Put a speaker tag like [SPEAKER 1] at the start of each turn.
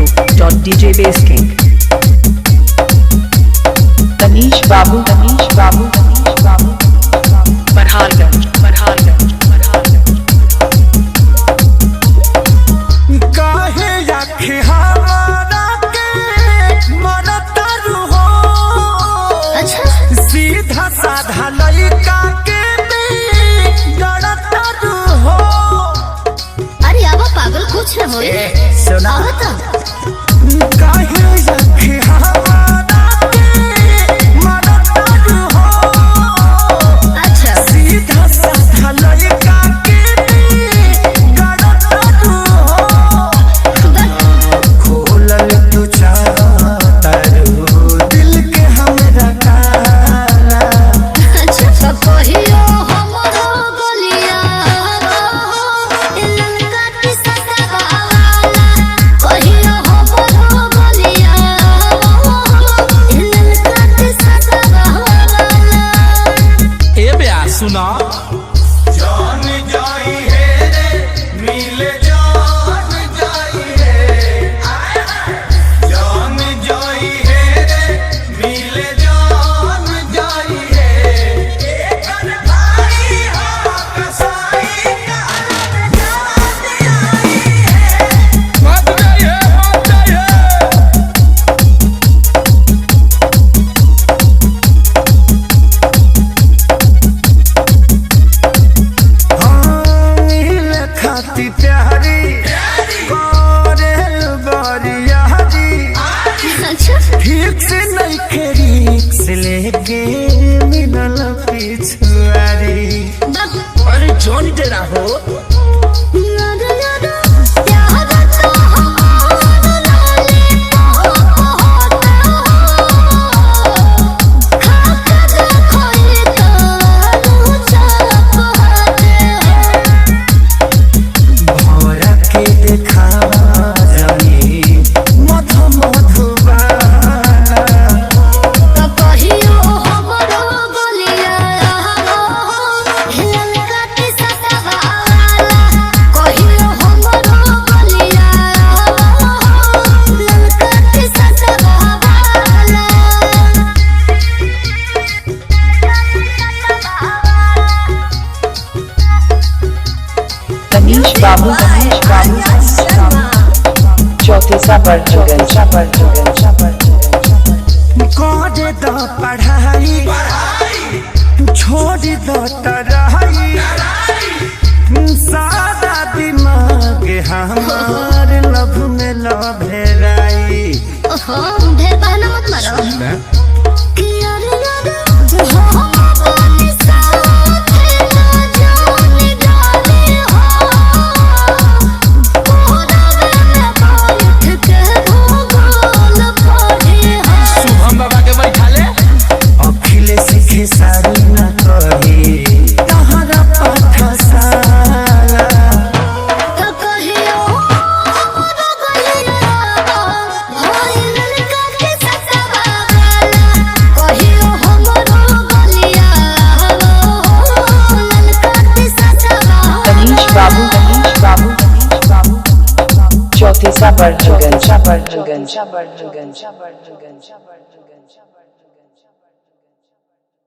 [SPEAKER 1] www.djbaseking
[SPEAKER 2] Tanish बाबू
[SPEAKER 1] बरहालगंज
[SPEAKER 3] काहे आँखें हमारा के मरतरु हो।
[SPEAKER 4] अच्छा
[SPEAKER 3] सीधा साधा लइका के गड़तरु हो।
[SPEAKER 4] अरे अब पागल कुछ न हो
[SPEAKER 3] सुना
[SPEAKER 4] तो
[SPEAKER 3] काहे आँखें हमारा के मरतरु हो।
[SPEAKER 4] अच्छा
[SPEAKER 3] सीधा साधा लइका के गड़तरु हो। खोलल तू चाहतरु दिल के हमरा काला।
[SPEAKER 4] अच्छा सब कहियो हमरो गलिया ललका के सतावाला कहियो हमरो गलिया ललका के सतावाला
[SPEAKER 5] ए बया सुना
[SPEAKER 3] जान जाई है रे मिले जान जाई है। जान जाई है रे मिले जान जाई है। एकर भाई हो कसाई का जान आई है।
[SPEAKER 5] मत जाइए
[SPEAKER 3] मिल खाती प्यारी गोरेल गोरियारी।
[SPEAKER 4] अच्छा
[SPEAKER 3] ठीक से नहीं खेरीक से लेके मिलल पिछुआरी।
[SPEAKER 5] अरे जॉन तेरा हो
[SPEAKER 3] भौरा के देखावा जमी मधु मधुबाला।
[SPEAKER 4] कहियो हमरो गलिया ललका के सतावाला कहियो हमरो गलिया ललका के सतावाला
[SPEAKER 2] तनीश बाबू चौथे सा पर जुगन
[SPEAKER 3] करे द पढ़ाई छोड़ द तराई। सादा दिमाग हमार लभ में लभेराई।
[SPEAKER 4] ओहो ढेर बहाना मत मारो कि यार हम अपने साथ ना जाने डाले हो पूरा में बैठ के भूगोल पढ़े हो
[SPEAKER 5] शुभम बाबा के बैठा ले
[SPEAKER 3] अखिले सीखे सारी न कही तहरा पाठशाला।
[SPEAKER 4] तो कहियो हमरो गलिया होई ललका के सतावाला कहियो हमरो गलिया ललका के सतावाला
[SPEAKER 2] तनीश बाबू चौथे सा पर जुगन